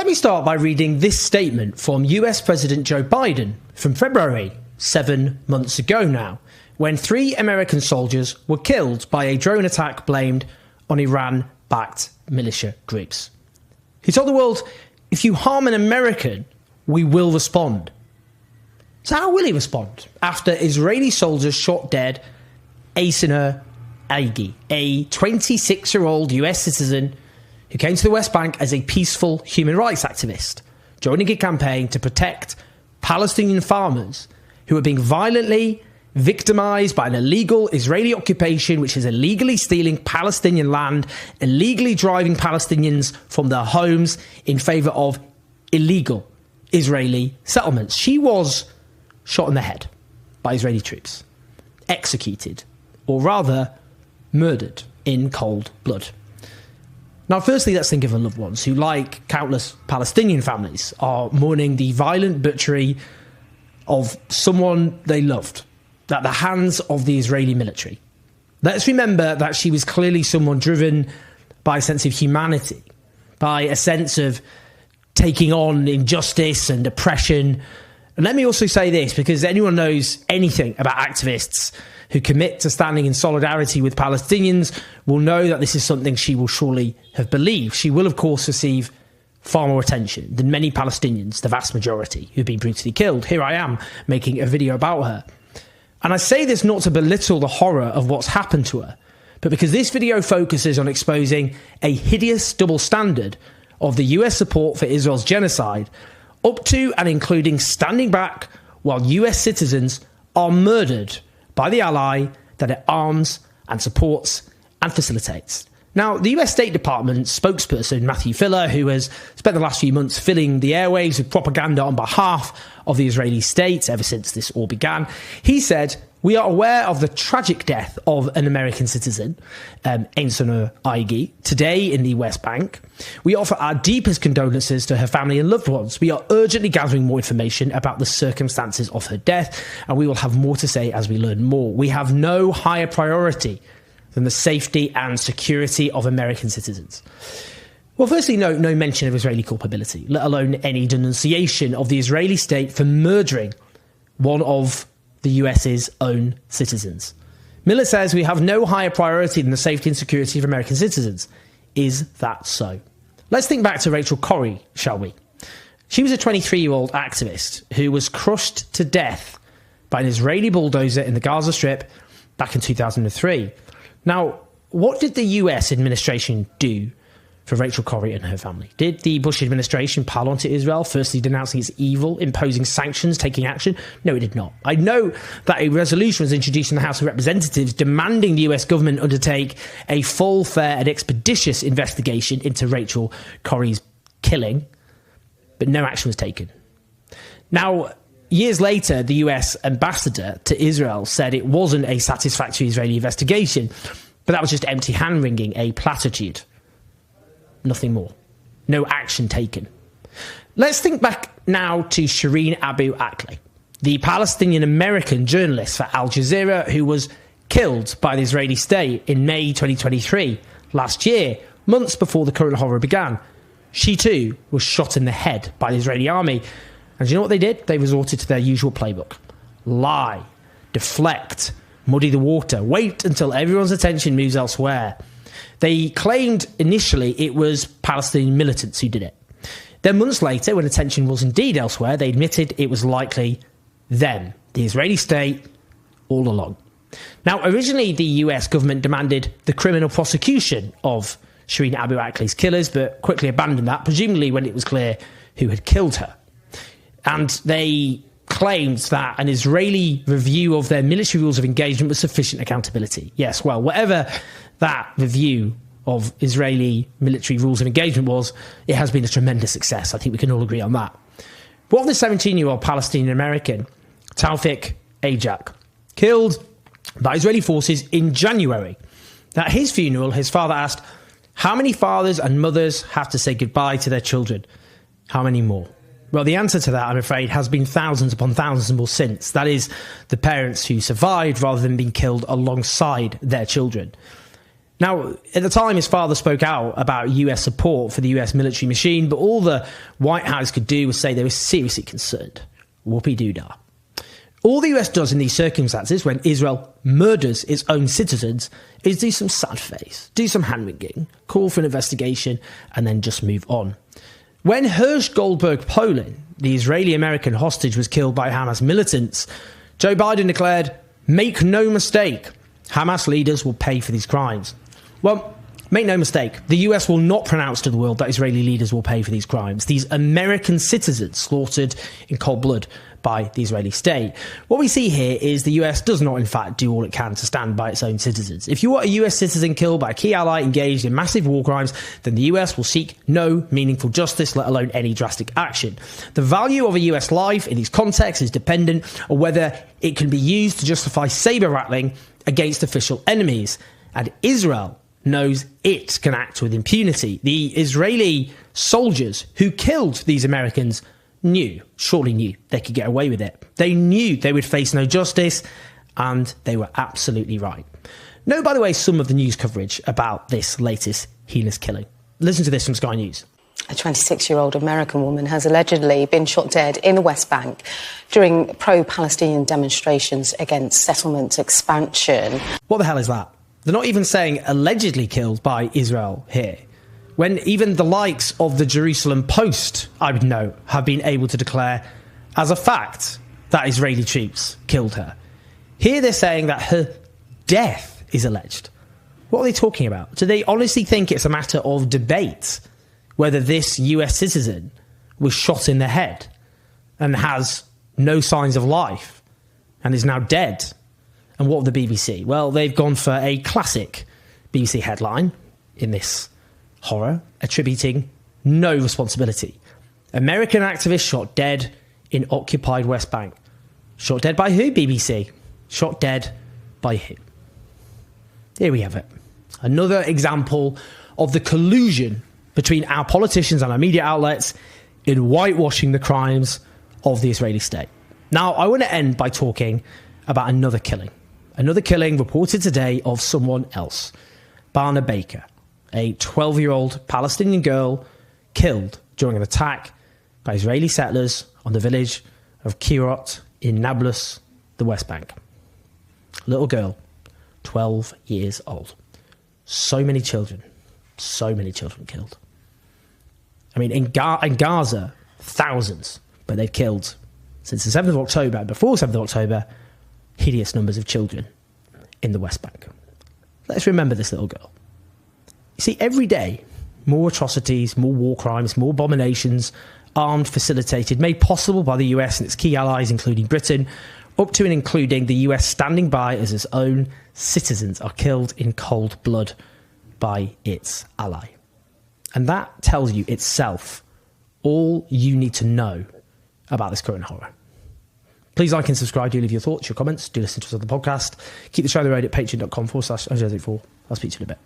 Let me start by reading this statement from US President Joe Biden from February, 7 months ago now, when 3 American soldiers were killed by a drone attack blamed on Iran-backed militia groups. He told the world, if you harm an American, we will respond. So how will he respond after Israeli soldiers shot dead Asinur Agi, a 26-year-old US citizen who came to the West Bank as a peaceful human rights activist, joining a campaign to protect Palestinian farmers who are being violently victimized by an illegal Israeli occupation, which is illegally stealing Palestinian land, illegally driving Palestinians from their homes in favor of illegal Israeli settlements. She was shot in the head by Israeli troops, executed, or rather murdered in cold blood. Now, firstly, let's think of her loved ones who, like countless Palestinian families, are mourning the violent butchery of someone they loved at the hands of the Israeli military. Let's remember that she was clearly someone driven by a sense of humanity, by a sense of taking on injustice and oppression. And let me also say this, because anyone knows anything about activists who commit to standing in solidarity with Palestinians will know that this is something she will surely have believed. She will, of course, receive far more attention than many Palestinians, the vast majority, who've been brutally killed. Here I am making a video about her. And I say this not to belittle the horror of what's happened to her, but because this video focuses on exposing a hideous double standard of the US support for Israel's genocide, up to and including standing back while US citizens are murdered by the ally that it arms and supports and facilitates. Now, the US State Department spokesperson Matthew Filler, who has spent the last few months filling the airwaves with propaganda on behalf of the Israeli state ever since this all began, he said, "We are aware of the tragic death of an American citizen, Asinur Agi, today in the West Bank. We offer our deepest condolences to her family and loved ones. We are urgently gathering more information about the circumstances of her death, and we will have more to say as we learn more. We have no higher priority than the safety and security of American citizens." Well, firstly, no mention of Israeli culpability, let alone any denunciation of the Israeli state for murdering one of the US's own citizens. Miller says we have no higher priority than the safety and security of American citizens. Is that so? Let's think back to Rachel Corrie, shall we? She was a 23-year-old activist who was crushed to death by an Israeli bulldozer in the Gaza Strip back in 2003. Now, what did the US administration do for Rachel Corrie and her family? Did the Bush administration pile onto Israel, firstly denouncing its evil, imposing sanctions, taking action? No, it did not. I know that a resolution was introduced in the House of Representatives demanding the US government undertake a full, fair and expeditious investigation into Rachel Corrie's killing, but no action was taken. Now, years later, the US ambassador to Israel said it wasn't a satisfactory Israeli investigation, but that was just empty hand-wringing, a platitude. Nothing more. No action taken. Let's think back now to Shireen Abu Akleh, the Palestinian-American journalist for Al Jazeera who was killed by the Israeli state in May 2023, last year, months before the current horror began. She too was shot in the head by the Israeli army. And do you know what they did? They resorted to their usual playbook. Lie, deflect, muddy the water, wait until everyone's attention moves elsewhere. They claimed initially it was Palestinian militants who did it. Then months later, when attention was indeed elsewhere, they admitted it was likely them, the Israeli state, all along. Now, originally, the US government demanded the criminal prosecution of Shireen Abu Akleh's killers, but quickly abandoned that, presumably when it was clear who had killed her. And they claimed that an Israeli review of their military rules of engagement was sufficient accountability. Yes, well, whatever that review of Israeli military rules of engagement was, it has been a tremendous success. I think we can all agree on that. What of the 17-year-old Palestinian-American, Taufik Ajak, killed by Israeli forces in January? At his funeral, his father asked, how many fathers and mothers have to say goodbye to their children? How many more? Well, the answer to that, I'm afraid, has been thousands upon thousands more since. That is, the parents who survived rather than being killed alongside their children. Now, at the time, his father spoke out about US support for the US military machine, but all the White House could do was say they were seriously concerned. Whoopie-doo-dah. All the US does in these circumstances, when Israel murders its own citizens, is do some sad face, do some hand-wringing, call for an investigation, and then just move on. When Hersh Goldberg Polin, the Israeli-American hostage, was killed by Hamas militants, Joe Biden declared, "Make no mistake, Hamas leaders will pay for these crimes." Well, make no mistake, the US will not pronounce to the world that Israeli leaders will pay for these crimes. These American citizens slaughtered in cold blood by the Israeli state. What we see here is the US does not, in fact, do all it can to stand by its own citizens. If you want a US citizen killed by a key ally engaged in massive war crimes, then the US will seek no meaningful justice, let alone any drastic action. The value of a US life in these contexts is dependent on whether it can be used to justify saber-rattling against official enemies. And Israel knows it can act with impunity. The Israeli soldiers who killed these Americans surely knew they could get away with it. They knew they would face no justice, and they were absolutely right. Note, by the way, some of the news coverage about this latest heinous killing. Listen to this from Sky News. A 26-year-old American woman has allegedly been shot dead in the West Bank during pro-Palestinian demonstrations against settlement expansion. What the hell is that? They're not even saying allegedly killed by Israel here, when even the likes of the Jerusalem Post, I would know, have been able to declare as a fact that Israeli troops killed her. Here they're saying that her death is alleged. What are they talking about? Do they honestly think it's a matter of debate whether this US citizen was shot in the head and has no signs of life and is now dead? And what of the BBC? Well, they've gone for a classic BBC headline in this horror, attributing no responsibility. American activist shot dead in occupied West Bank. Shot dead by who, BBC? Shot dead by who? Here we have it. Another example of the collusion between our politicians and our media outlets in whitewashing the crimes of the Israeli state. Now, I want to end by talking about another killing. Another killing reported today of someone else. Barna Baker, a 12-year-old Palestinian girl killed during an attack by Israeli settlers on the village of Kirot in Nablus, the West Bank. Little girl, 12 years old. So many children killed. I mean, in Gaza, thousands, but they've killed, since the 7th of October, and before 7th of October, hideous numbers of children in the West Bank. Let's remember this little girl. You see, every day, more atrocities, more war crimes, more abominations, armed, facilitated, made possible by the US and its key allies, including Britain, up to and including the US standing by as its own citizens are killed in cold blood by its ally. And that tells you itself all you need to know about this current horror. Please like and subscribe. Do leave your thoughts, your comments. Do listen to us on the podcast. Keep the show on the road at patreon.com/Jose4. I'll speak to you in a bit.